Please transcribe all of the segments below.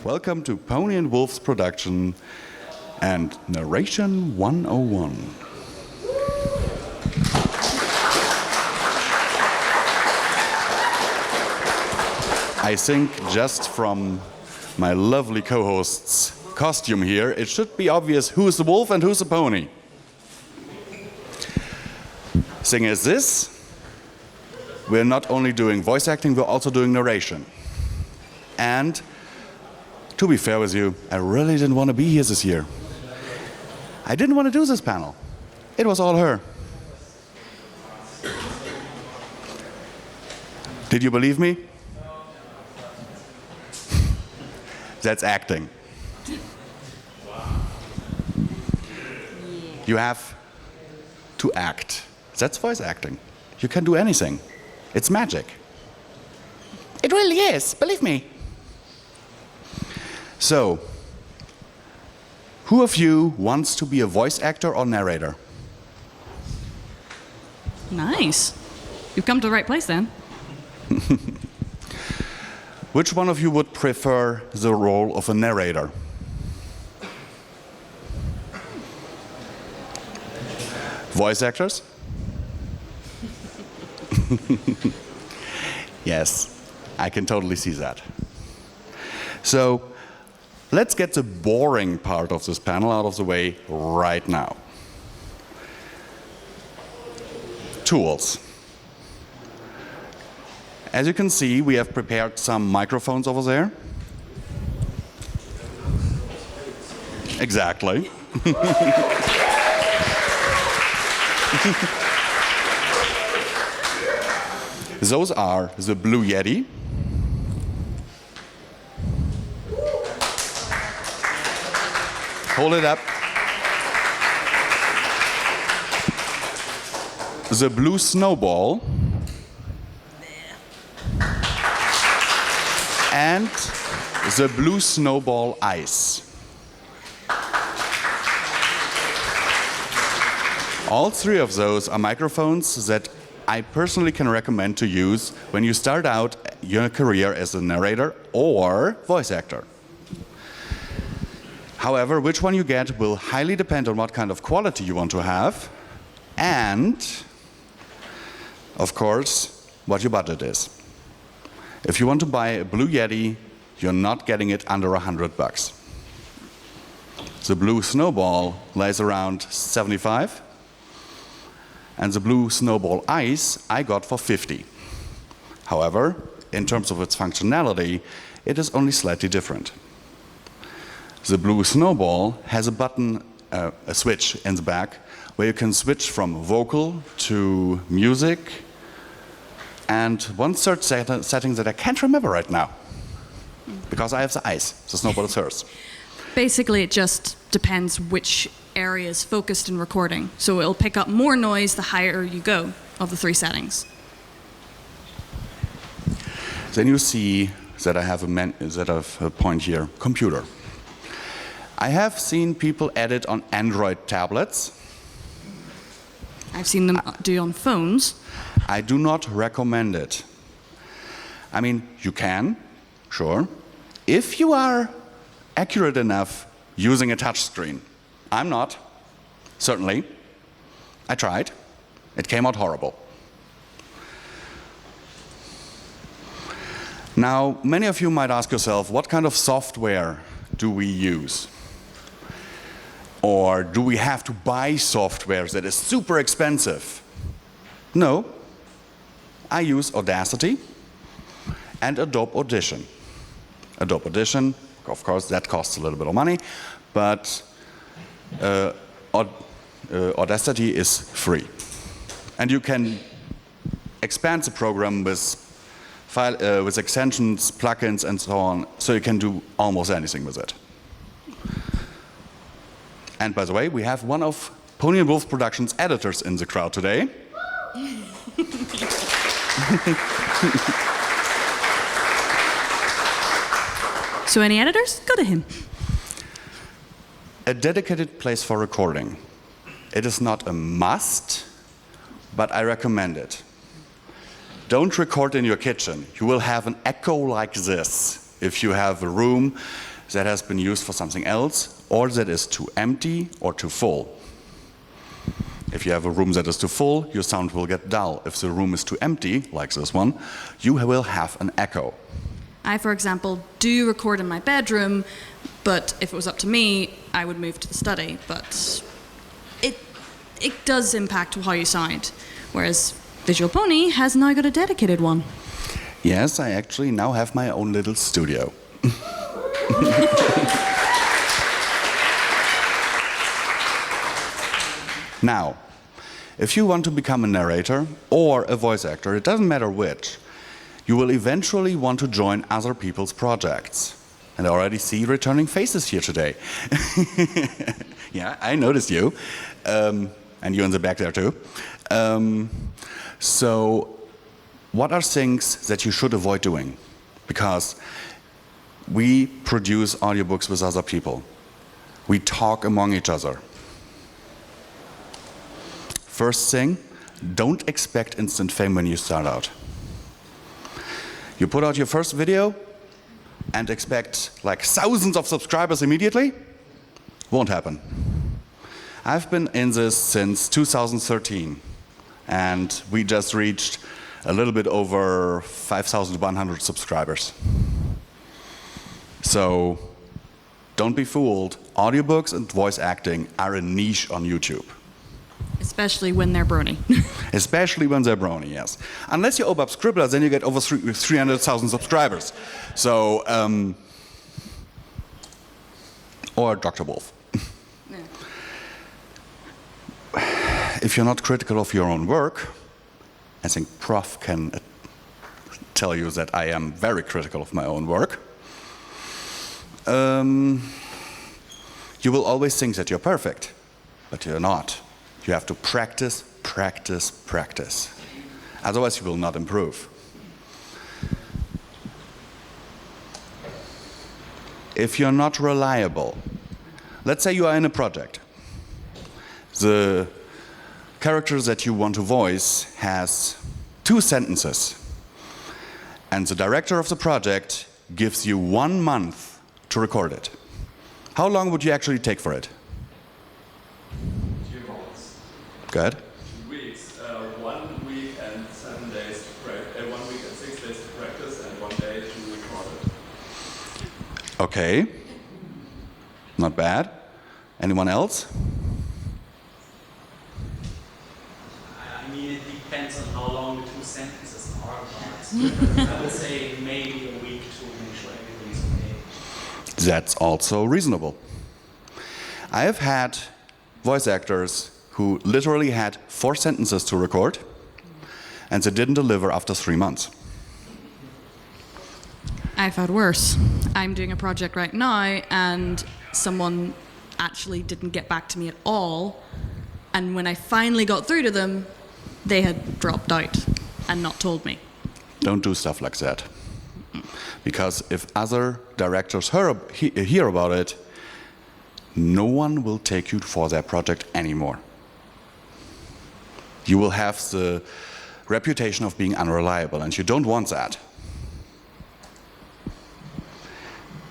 Welcome to Pony and Wolf's production and Narration 101. I think just from my lovely co-host's costume here, it should be obvious who's the wolf and who's the pony. Thing is this, we're not only doing voice acting, we're also doing narration. And to be fair with you, I really didn't want to be here this year. I didn't want to do this panel. It was all her. Did you believe me? That's acting. You have to act. That's voice acting. You can do anything. It's magic. It really is, believe me. So, who of you wants to be a voice actor or narrator? Nice. You've come to the right place then. Which one of you would prefer the role of a narrator? Voice actors? Yes, I can totally see that. So, let's get the boring part of this panel out of the way right now. Tools. As you can see, we have prepared some microphones over there. Exactly. Those are the Blue Yeti. Hold it up. The Blue Snowball. And the Blue Snowball Ice. All three of those are microphones that I personally can recommend to use when you start out your career as a narrator or voice actor. However, which one you get will highly depend on what kind of quality you want to have and, of course, what your budget is. If you want to buy a Blue Yeti, you're not getting it under $100. The Blue Snowball lies around 75, and the Blue Snowball Ice I got for 50. However, in terms of its functionality, it is only slightly different. The Blue Snowball has a button, a switch in the back, where you can switch from vocal to music, and one third setting that I can't remember right now, because I have the ice. The snowball is hers. Basically, it just depends which area is focused in recording. So it'll pick up more noise the higher you go of the three settings. Then you see that I have a point here, computer. I have seen people edit on Android tablets. I've seen them do on phones. I do not recommend it. I mean, you can, sure, if you are accurate enough using a touch screen. I'm not, certainly. I tried. It came out horrible. Now, many of you might ask yourself, what kind of software do we use? Or do we have to buy software that is super expensive? No. I use Audacity and Adobe Audition. Adobe Audition, of course, that costs a little bit of money, but Audacity is free. And you can expand the program with extensions, plugins, and so on, so you can do almost anything with it. And by the way, we have one of Pony and Wolf Productions' editors in the crowd today. So any editors? Go to him. A dedicated place for recording. It is not a must, but I recommend it. Don't record in your kitchen. You will have an echo like this if you have a room that has been used for something else, or that is too empty or too full. If you have a room that is too full, your sound will get dull. If the room is too empty, like this one, you will have an echo. I, for example, do record in my bedroom, but if it was up to me, I would move to the study. But it does impact how you sound, whereas VisualPony has now got a dedicated one. Yes, I actually now have my own little studio. Now, if you want to become a narrator or a voice actor, it doesn't matter which, you will eventually want to join other people's projects. And I already see returning faces here today. Yeah, I noticed you. And you in the back there too. So, what are things that you should avoid doing? Because we produce audiobooks with other people. We talk among each other. First thing, don't expect instant fame when you start out. You put out your first video and expect like thousands of subscribers immediately? Won't happen. I've been in this since 2013, and we just reached a little bit over 5,100 subscribers. So don't be fooled. Audiobooks and voice acting are a niche on YouTube. Especially when they're brony. Especially when they're brony, yes. Unless you're Obab Scribbler, then you get over 300,000 subscribers. So, or Dr. Wolf. Yeah. If you're not critical of your own work, I think Prof can tell you that I am very critical of my own work. You will always think that you're perfect, but you're not. You have to practice, practice, practice. Otherwise, you will not improve. If you're not reliable, let's say you are in a project. The character that you want to voice has 2 sentences, and the director of the project gives you 1 month to record it. How long would you actually take for it? 2 months. Good. 2 weeks. 1 week and 7 days to practice. 1 week and 6 days to practice, and 1 day to record it. Okay. Not bad. Anyone else? I mean, it depends on how long the 2 sentences are. But I would say maybe a week to make sure everything's okay. That's also reasonable. I have had voice actors who literally had 4 sentences to record, and they didn't deliver after 3 months. I've had worse. I'm doing a project right now, and someone actually didn't get back to me at all. And when I finally got through to them, they had dropped out and not told me. Don't do stuff like that. Because if other directors hear about it, no one will take you for their project anymore. You will have the reputation of being unreliable, and you don't want that.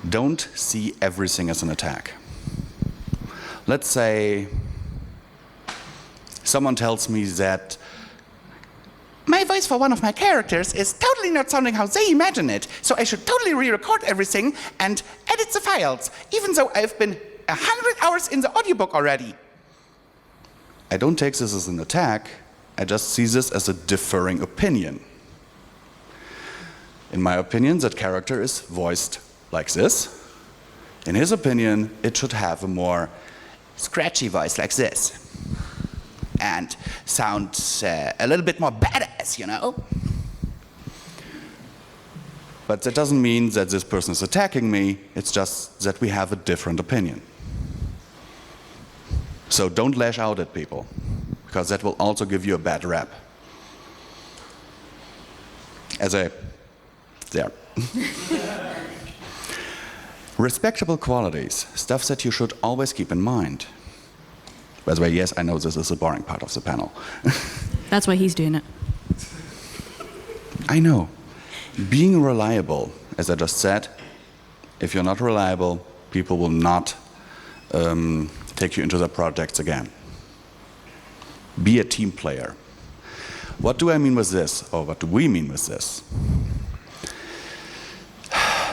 Don't see everything as an attack. Let's say someone tells me that my voice for one of my characters is totally not sounding how they imagine it, so I should totally re-record everything and edit the files, even though I've been 100 hours in the audiobook already. I don't take this as an attack, I just see this as a differing opinion. In my opinion, that character is voiced like this. In his opinion, it should have a more scratchy voice like this. And sound a little bit more badass, you know? But that doesn't mean that this person is attacking me, it's just that we have a different opinion. So don't lash out at people, because that will also give you a bad rap. There. Respectable qualities, stuff that you should always keep in mind. By the way, yes, I know this is the boring part of the panel. That's why he's doing it. I know. Being reliable, as I just said, if you're not reliable, people will not take you into their projects again. Be a team player. What do I mean with this, or what do we mean with this?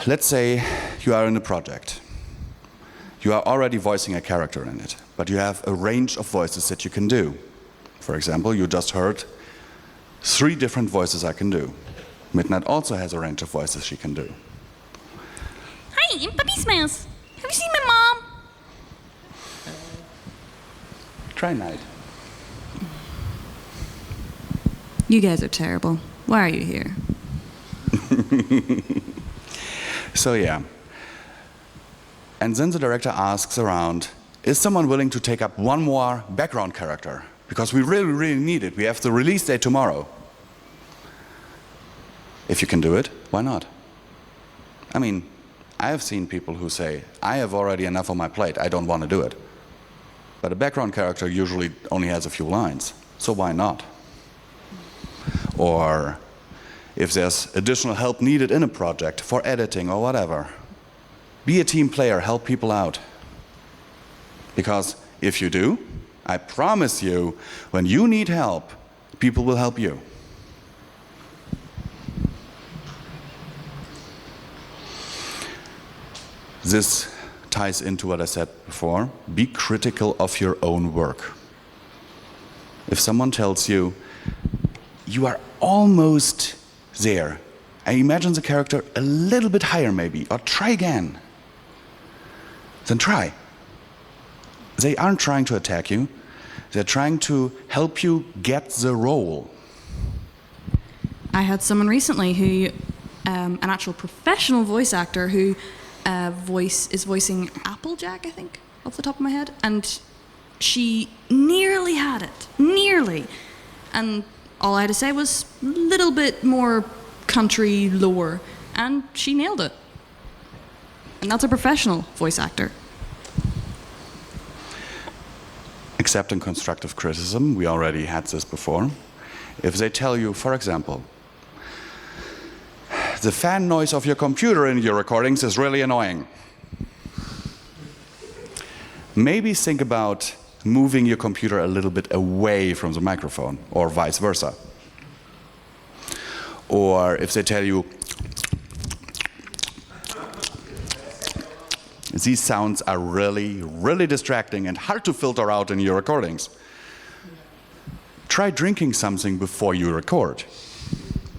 Let's say you are in a project. You are already voicing a character in it, but you have a range of voices that you can do. For example, you just heard 3 different voices I can do. Midnight also has a range of voices she can do. Hi, I'm Puppy Smiles. Have you seen my mom? Try Night. You guys are terrible. Why are you here? So yeah. And then the director asks around, is someone willing to take up one more background character? Because we really, really need it. We have the release date tomorrow. If you can do it, why not? I mean, I have seen people who say, I have already enough on my plate, I don't want to do it. But a background character usually only has a few lines, so why not? Or if there's additional help needed in a project for editing or whatever, be a team player, help people out. Because if you do, I promise you, when you need help, people will help you. This ties into what I said before. Be critical of your own work. If someone tells you, you are almost there, and imagine the character a little bit higher maybe, or try again, then try. They aren't trying to attack you. They're trying to help you get the role. I had someone recently who, an actual professional voice actor who is voicing Applejack, I think, off the top of my head, and she nearly had it, nearly. And all I had to say was a little bit more country lore, and she nailed it. And that's a professional voice actor. Accepting constructive criticism, we already had this before. If they tell you, for example, the fan noise of your computer in your recordings is really annoying. Maybe think about moving your computer a little bit away from the microphone, or vice versa. Or if they tell you, these sounds are really, really distracting and hard to filter out in your recordings, try drinking something before you record.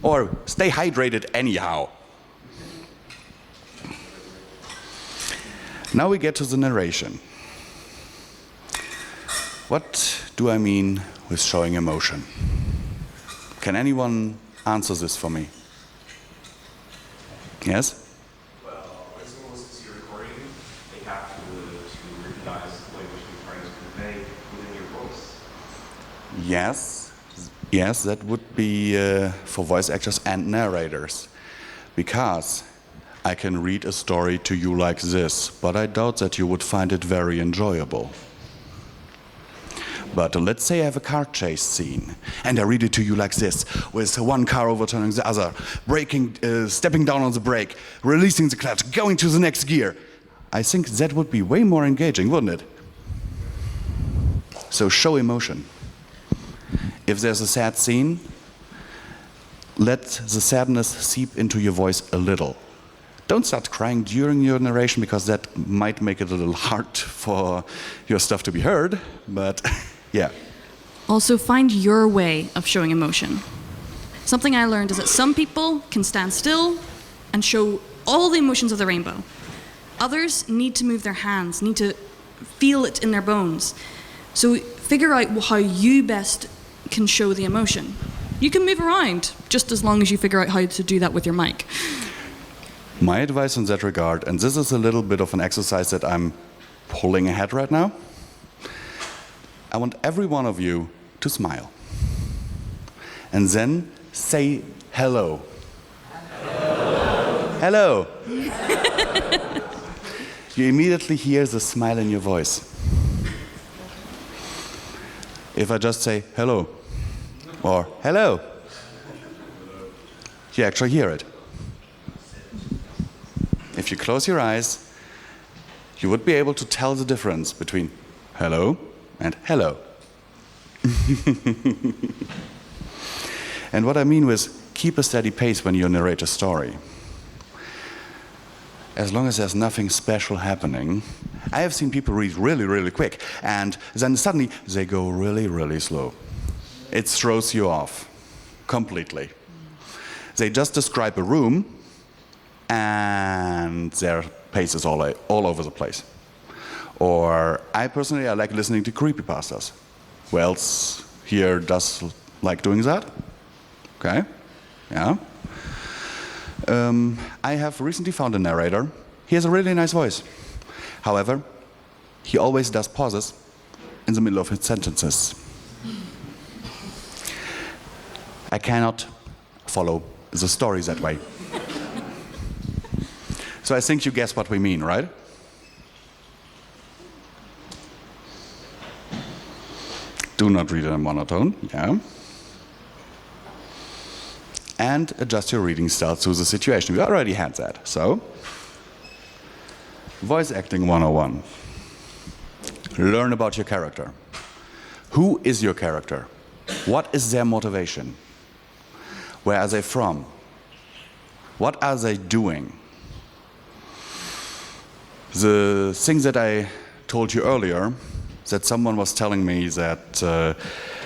Or stay hydrated anyhow. Now we get to the narration. What do I mean with showing emotion? Can anyone answer this for me? Yes? Well, when someone listens to your recording, they have to recognize the way in which you're trying to convey within your voice. Yes. Yes, that would be for voice actors and narrators. Because I can read a story to you like this, but I doubt that you would find it very enjoyable. But let's say I have a car chase scene, and I read it to you like this, with one car overturning the other, braking, stepping down on the brake, releasing the clutch, going to the next gear. I think that would be way more engaging, wouldn't it? So show emotion. If there's a sad scene, let the sadness seep into your voice a little. Don't start crying during your narration, because that might make it a little hard for your stuff to be heard, but yeah. Also, find your way of showing emotion. Something I learned is that some people can stand still and show all the emotions of the rainbow. Others need to move their hands, need to feel it in their bones. So figure out how you best can show the emotion. You can move around, just as long as you figure out how to do that with your mic. My advice in that regard, and this is a little bit of an exercise that I'm pulling ahead right now, I want every one of you to smile. And then say hello. Hello. Hello. You immediately hear the smile in your voice. If I just say hello or hello, you actually hear it. if you close your eyes, you would be able to tell the difference between hello and hello. And what I mean with keep a steady pace when you narrate a story. As long as there's nothing special happening, I have seen people read really, really quick, and then suddenly they go really, really slow. It throws you off completely. They just describe a room, and their pace is all over the place. Or I personally, I like listening to creepypastas. Who else here does like doing that? Okay, yeah. I have recently found a narrator. He has a really nice voice. However, he always does pauses in the middle of his sentences. I cannot follow the story that way. So I think you guess what we mean, right? Do not read in a monotone, yeah. And adjust your reading style to the situation. We already had that, so. Voice acting 101. Learn about your character. Who is your character? What is their motivation? Where are they from? What are they doing? The thing that I told you earlier, that someone was telling me that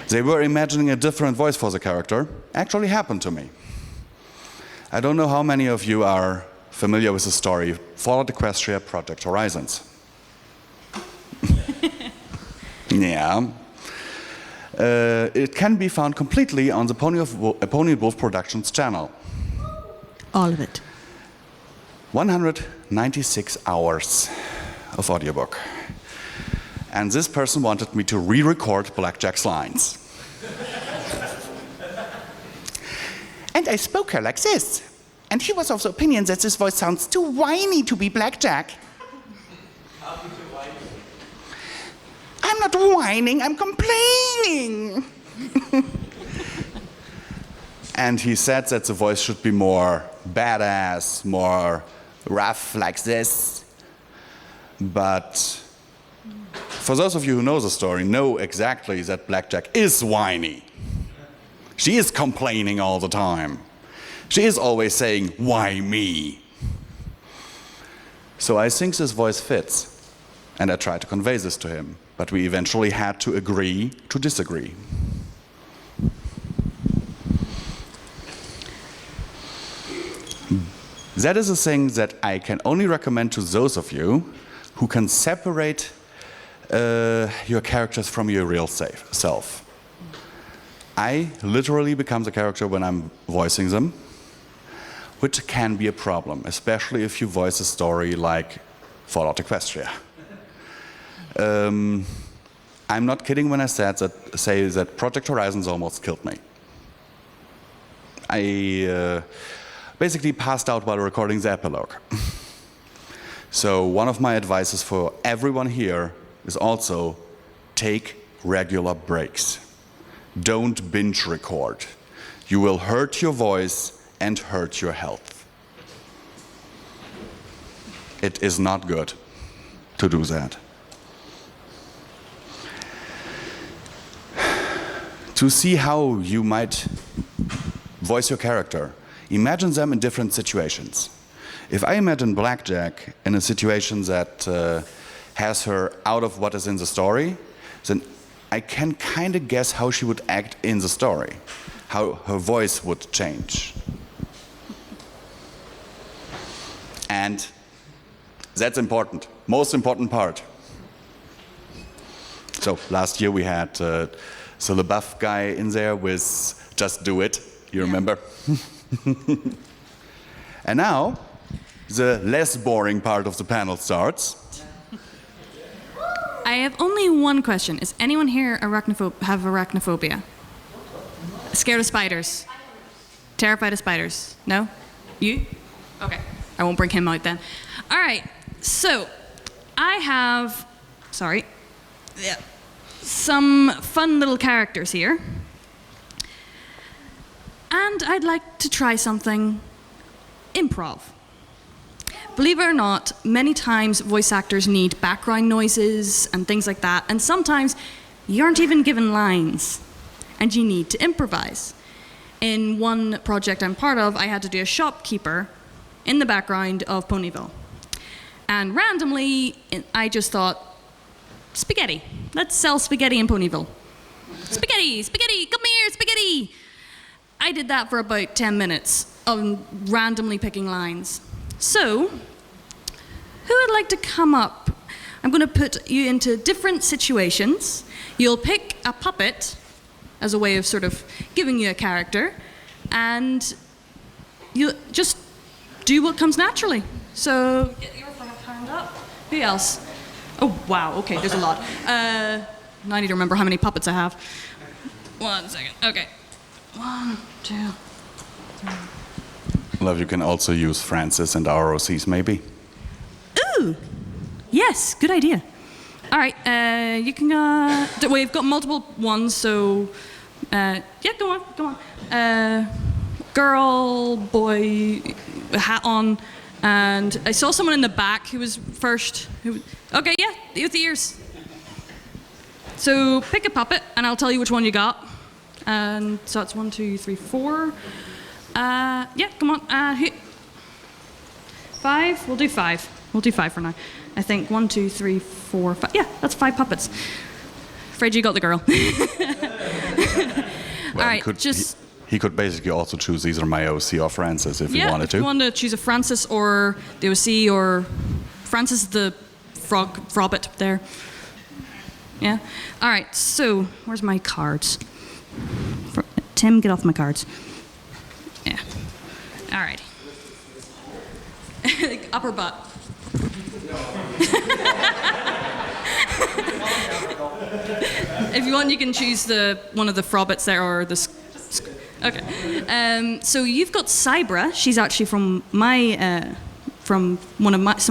they were imagining a different voice for the character, actually happened to me. I don't know how many of you are familiar with the story Fallout Equestria Project Horizons. Yeah. It can be found completely on the Pony Wolf Productions channel. All of it. 196 hours of audiobook. And this person wanted me to re-record Blackjack's lines. And I spoke her like this. And he was of the opinion that this voice sounds too whiny to be Blackjack. I'm not whining, I'm complaining. And he said that the voice should be more badass, more rough like this. But for those of you who know the story, know exactly that Blackjack is whiny. She is complaining all the time. She is always saying, why me? So I think this voice fits. And I tried to convey this to him. But we eventually had to agree to disagree. That is a thing that I can only recommend to those of you who can separate your characters from your real self. I literally become the character when I'm voicing them, which can be a problem, especially if you voice a story like Fallout Equestria. I'm not kidding when I say that Project Horizons almost killed me. I basically passed out while recording the epilogue. So one of my advices for everyone here is also take regular breaks. Don't binge record. You will hurt your voice and hurt your health. It is not good to do that. To see how you might voice your character, imagine them in different situations. If I imagine Blackjack in a situation that has her out of what is in the story, then I can kind of guess how she would act in the story, how her voice would change. And that's important, most important part. So last year we had the LaBeouf guy in there with Just Do It, you remember? And now, the less boring part of the panel starts. I have only one question. Is anyone here have arachnophobia? Scared of spiders? Terrified of spiders? No? You? Okay. I won't bring him out then. All right. So, I have, some fun little characters here. And I'd like to try something improv. believe it or not, many times voice actors need background noises and things like that, and sometimes you aren't even given lines, and you need to improvise. In one project I'm part of, I had to do a shopkeeper in the background of Ponyville. And randomly, I just thought, spaghetti. Let's sell spaghetti in Ponyville. Spaghetti, spaghetti, come here, spaghetti. I did that for about 10 minutes of randomly picking lines. So, who would like to come up? I'm going to put you into different situations. You'll pick a puppet as a way of sort of giving you a character, and you just do what comes naturally. So, get your hand up. Who else? Oh, wow, okay, there's a lot. Now I need to remember how many puppets I have. 1 second, okay. 1, 2, 3. Love, you can also use Francis and ROCs, maybe. Ooh, yes, good idea. All right, you can, we've got multiple ones, so, yeah, go on. Girl, boy, hat on, and I saw someone in the back who was first. Okay, yeah, with the ears. So pick a puppet, and I'll tell you which one you got. And so it's 1, 2, 3, 4. Yeah, come on. 5. We'll do 5. We'll do 5 for now. I think 1, 2, 3, 4, 5. Yeah, that's 5 puppets. Afraid you got the girl. Well, all right, he could basically also choose either my OC or Francis if he wanted to. if you want to choose a Francis or the OC or Francis the Frobbit there. Yeah. All right. So where's my cards? Tim, get off my cards. Yeah. All right. Upper butt. If you want, you can choose one of the Frobbits there or the. Okay. So you've got Cybra. She's actually from some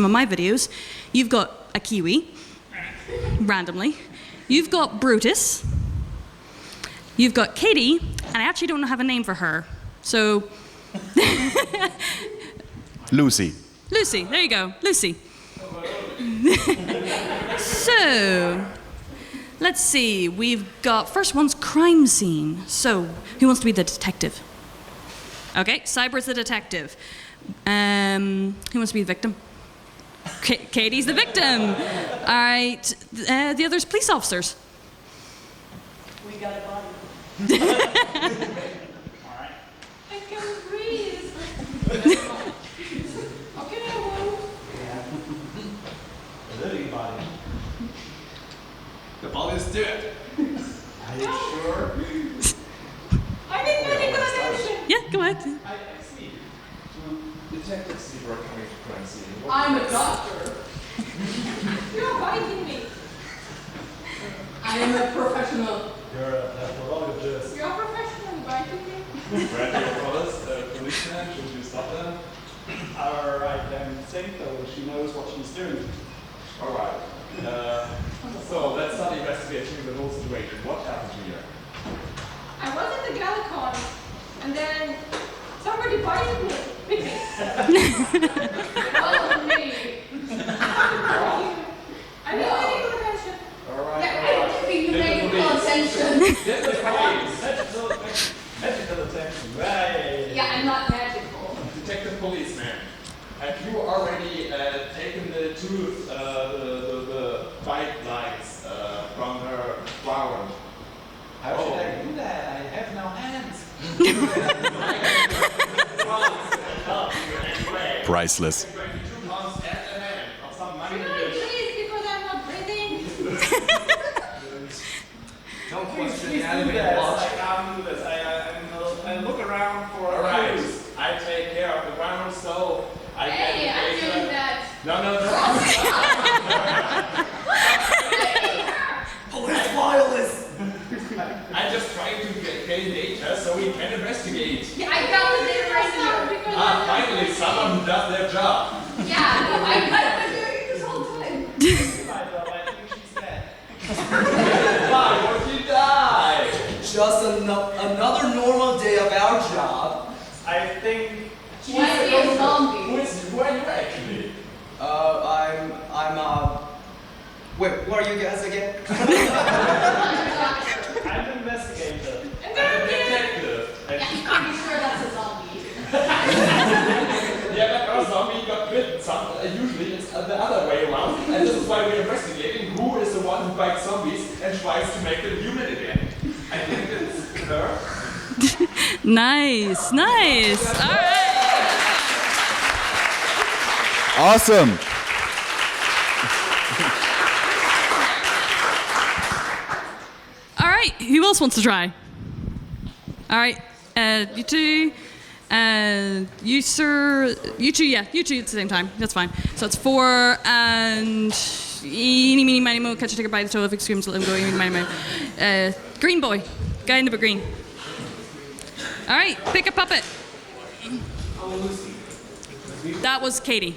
of my videos. You've got a Kiwi, randomly. You've got Brutus. You've got Katie, and I actually don't have a name for her. So. Lucy. Lucy, there you go, Lucy. So, let's see, we've got, first one's crime scene. So, who wants to be the detective? Okay, Cyber's the detective. Who wants to be the victim? Katie's the victim. All right, the other's police officers. We got a body. All right. I can't breathe. Okay, I will. A living body. The police do it. Are you sure? I need medical attention. Yeah, go ahead. I see. To detectives who are coming to crime scene. I'm a doctor. You're biting me. I am a professional. You're a pathologist. You're a professional biting me. Where do you call us? The policeman? Should we stop them? I don't think though. She knows what she's doing. All right. So let's start investigating the whole situation. What happened here? I was at the GalaCon, and then somebody bited me. Oh, me. I need medical attention. All right. Yeah, all right. I need Get the medical police. attention. Get the police. Medical attention. Right. Yeah, I'm not magical. Detective policeman. Have you already taken the bite lines from her warrant? How should I do that? I have no hands. Priceless. 22 pounds at a hand of some money. Can I please, because I'm not breathing? Don't Please question do the animated this. watch. I can't do this. I look around for All right, clues. I take care of the ground, so I Hey, get I'm the doing data. that. No. Police wireless. I'm just trying to gain data so we can investigate. Yeah, I got the data right now because Finally, someone who does their job. yeah, no, I've been doing it this whole time. I think she's dead. Why would you die? Just another normal day of our job. I think She might be a zombie. Who are you actually? Wait, what are you guys again? I'm an investigator. And then Detective. I'm pretty sure that's a zombie. Yeah, but our zombie got bitten. Usually it's the other way around. And this is why we're investigating who is the one who bites zombies and tries to make them human again. I think it's her. Nice, nice. All right. Awesome. All right. Who else wants to try? All right. You two. You, sir. You two. Yeah, you two at the same time. That's fine. So it's 4 and. Eeny, meeny, miny, mo. Catch a ticker by the toe. If it screams, let him go. Eeny, miny, mo. Green boy. Guy in the green. All right. Pick a puppet. That was Katie.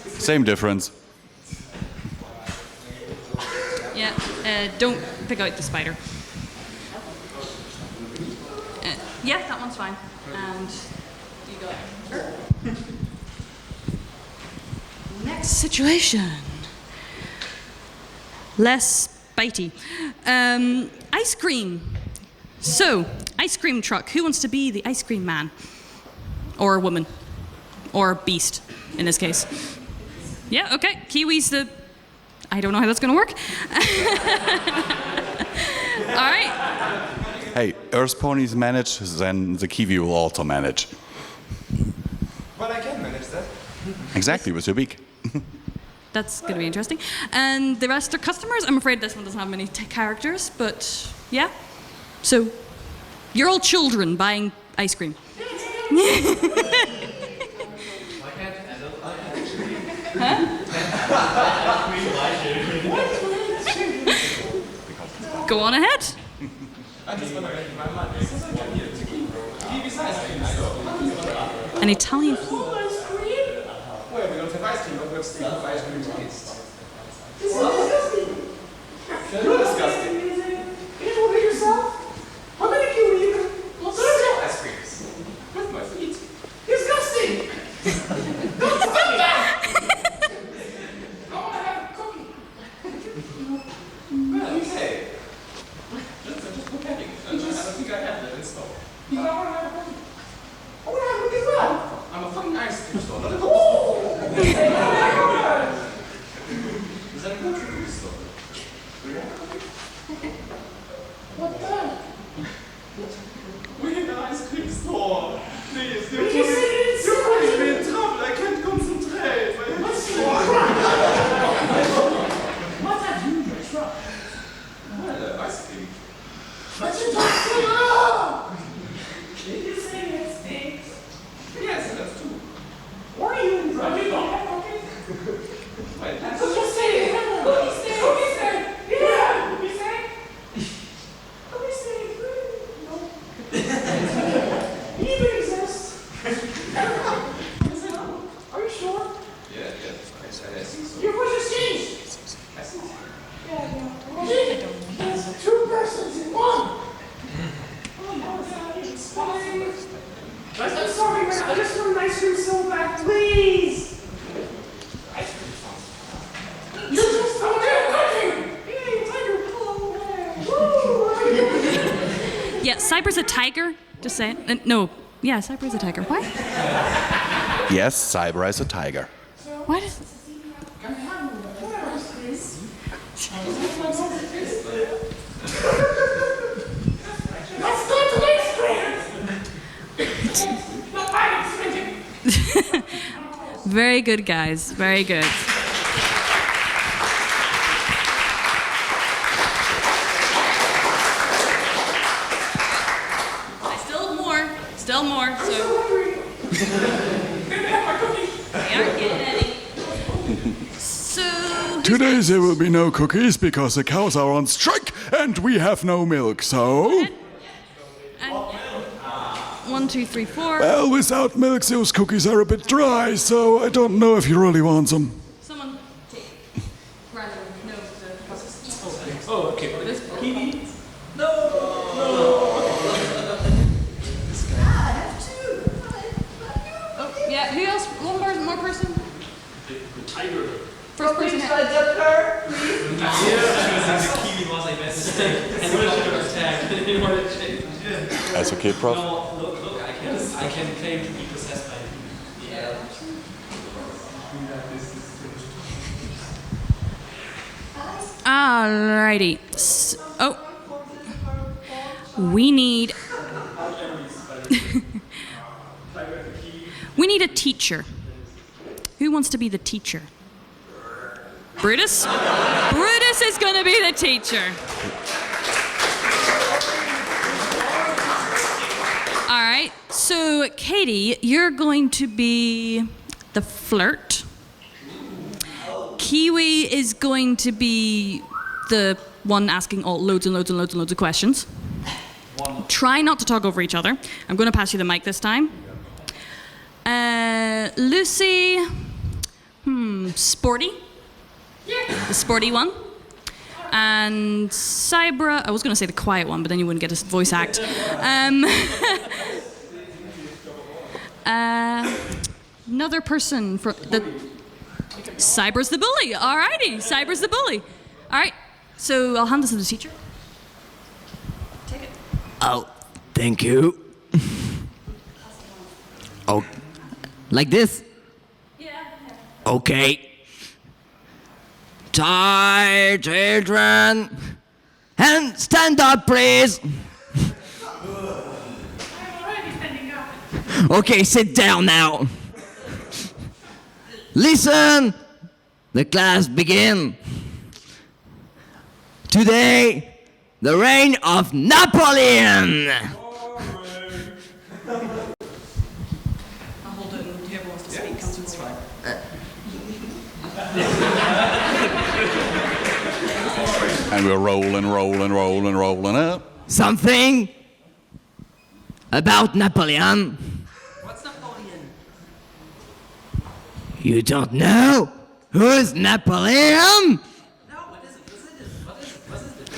Same difference. Yeah, don't pick out the spider. Yeah, that one's fine. And you got her. Next situation. Less bitey. Ice cream. So, ice cream truck. Who wants to be the ice cream man? Or woman? Or beast, in this case. Yeah, okay. Kiwi's the... I don't know how that's going to work. All right. Hey, Earth ponies manage, then the Kiwi will also manage. But I can manage that. Exactly, with your beak. That's going to be interesting. And the rest are customers. I'm afraid this one doesn't have many characters, but yeah. So, you're all children buying ice cream. Go on ahead. An Italian food. Well, we don't have ice cream, but we're still have ice cream taste. This is disgusting. You're disgusting. You know it yourself? How many kiwi you can... Ice creams. With my feet. Disgusting! Don't stop that! I want to have a cookie. Well, okay. Just put having it. I don't think I have that in store. You don't want to have a cookie. I want to have a cookie as well. I'm a fucking ice cream store, not a Ooh! cookie store. Oh my God! Is that a good cookie store? Do you have a cookie? What the? We're in an ice cream store. Please, You just said it's you're putting me in trouble. I can't concentrate. What's your truck? What's that usual truck? Well, ice cream. What's your truck? Did you say it stinks? Yes, that's true. Why are you in trouble? You don't have cookies? Wait, that's Let's just say it. Cookie stand. Cookie stand. Yeah. Cookie stand. Cookie stand. No. Even exists. Are you sure? yeah. I think so. Your voice has changed. I think so. Yeah. There's 2 persons in 1. Oh, no, it's not even spicy. I'm sorry, man. I just want an ice cream so bad, please. Ice cream sauce. You just don't have cooking. Yeah, tiger. Woo! Yeah, Cyber's a tiger. Just saying. No. Yeah, Cyber's a tiger. What? Yes, Cyber is a tiger. What is... Can I have one ice cream? Let's go to ice cream. Not my ice cream. Very good, guys. Very good. I still have more. Still more. So we aren't getting any. So Today there will be no cookies because the cows are on strike and we have no milk, so... and 1, 2, 3, 4. Well, without milk those cookies are a bit dry, so I don't know if you really want them. Someone take. Rather no. Oh, okay. Kiwi? Oh, yeah. Who else As a kid, Prof? No, look, I can claim to be possessed by the air. Alrighty. We need we need a teacher. Who wants to be the teacher? Brutus? Brutus is going to be the teacher. All right. So, Katie, you're going to be the flirt. Kiwi is going to be the one asking loads and loads and loads and loads of questions. Try not to talk over each other. I'm going to pass you the mic this time. Lucy, sporty. The sporty one. And Cybra, I was going to say the quiet one, but then you wouldn't get a voice act. Another person for the... Cyber's the bully. Alrighty, Cyber's the bully. All right, so I'll hand this to the teacher. Take it. Oh, thank you. Oh, like this? Yeah. Okay. Tired children, and stand up, please. I'm already standing up. Okay, sit down now. Listen, the class begin. Today, the reign of Napoleon. I'll hold it and whoever wants to speak comes to the front. And we're rolling up. Something about Napoleon. What's Napoleon? You don't know? Who's Napoleon? No, what is it? What is it?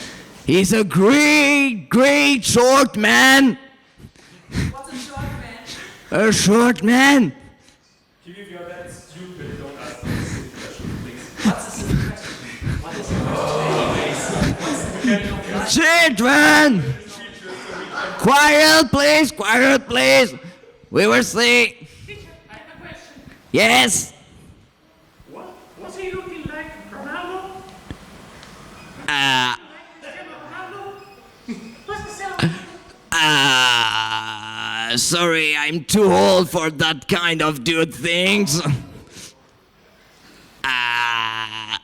He's a great short man. What's a short man? A short man. If you're that stupid, don't ask me this question, please. What's a silly question? What is it? Children! Quiet, please. We will see. Teacher, I have a question. Yes. What was he looking like? Ronaldo? Uh, Cristiano Ronaldo? What's the sound? Sorry, I'm too old for that kind of dude things. I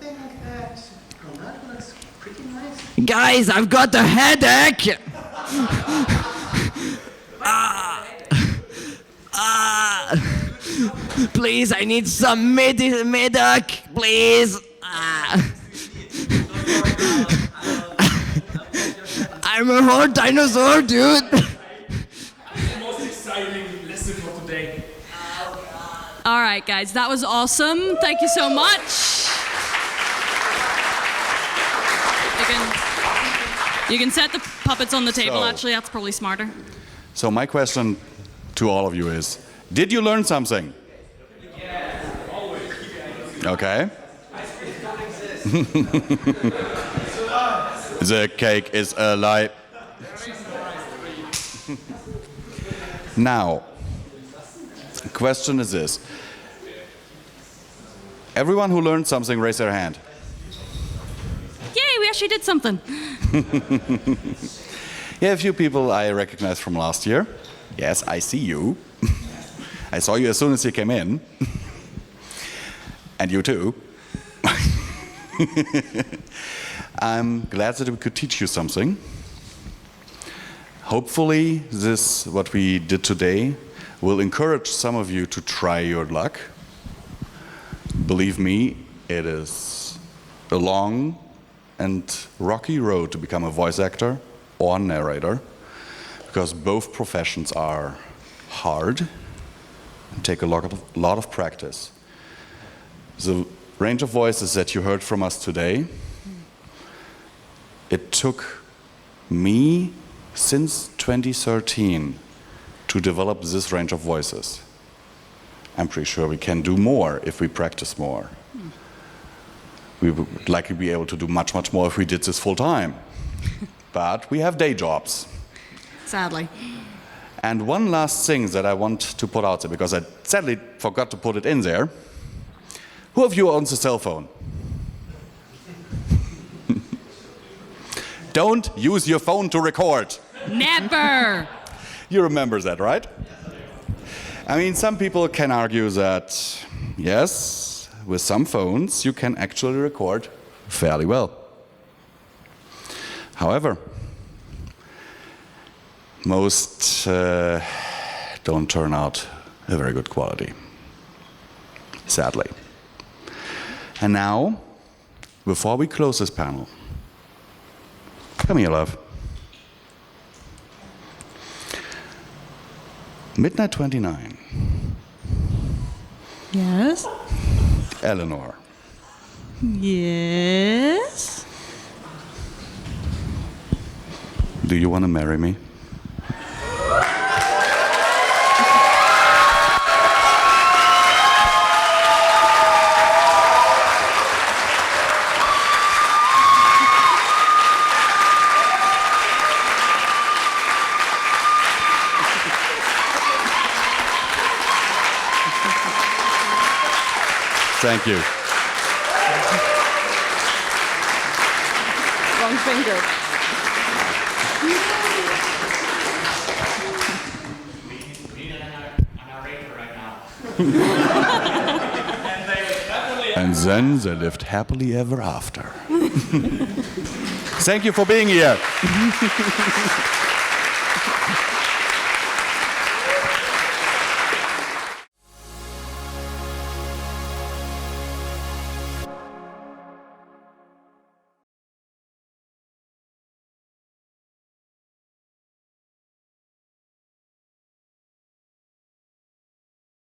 think that Ronaldo looks pretty nice. Guys, I've got a headache. Please, I need some medic, please. I'm a whole dinosaur, dude. The most exciting lesson for today. All right, guys, that was awesome. Thank you so much. You can set the puppets on the table, So- actually. That's probably smarter. So my question to all of you is, did you learn something? Okay. The cake is a lie. Now, the question is this. Everyone who learned something, raise their hand. Yay, we actually did something. Yeah, a few people I recognize from last year. Yes, I see you. I saw you as soon as you came in. And you too. I'm glad that we could teach you something. Hopefully this, what we did today, will encourage some of you to try your luck. Believe me, it is a long and rocky road to become a voice actor or narrator, because both professions are hard and take a lot of practice. The range of voices that you heard from us today, it took me since 2013 to develop this range of voices. I'm pretty sure we can do more if we practice more. We would likely be able to do much more if we did this full time. but we have day jobs. Sadly. And one last thing that I want to put out there, because I sadly forgot to put it in there. Who of you owns a cell phone? Don't use your phone to record. Never! You remember that, right? I mean, some people can argue that, yes, with some phones you can actually record fairly well. However, most don't turn out a very good quality, sadly. And now, before we close this panel, come here, love. Midnight 29. Yes? Eleanor. Yes? Do you want to marry me? Thank you. Wrong finger. We need a narrator right now. And then they lived happily ever after. Thank you for being here.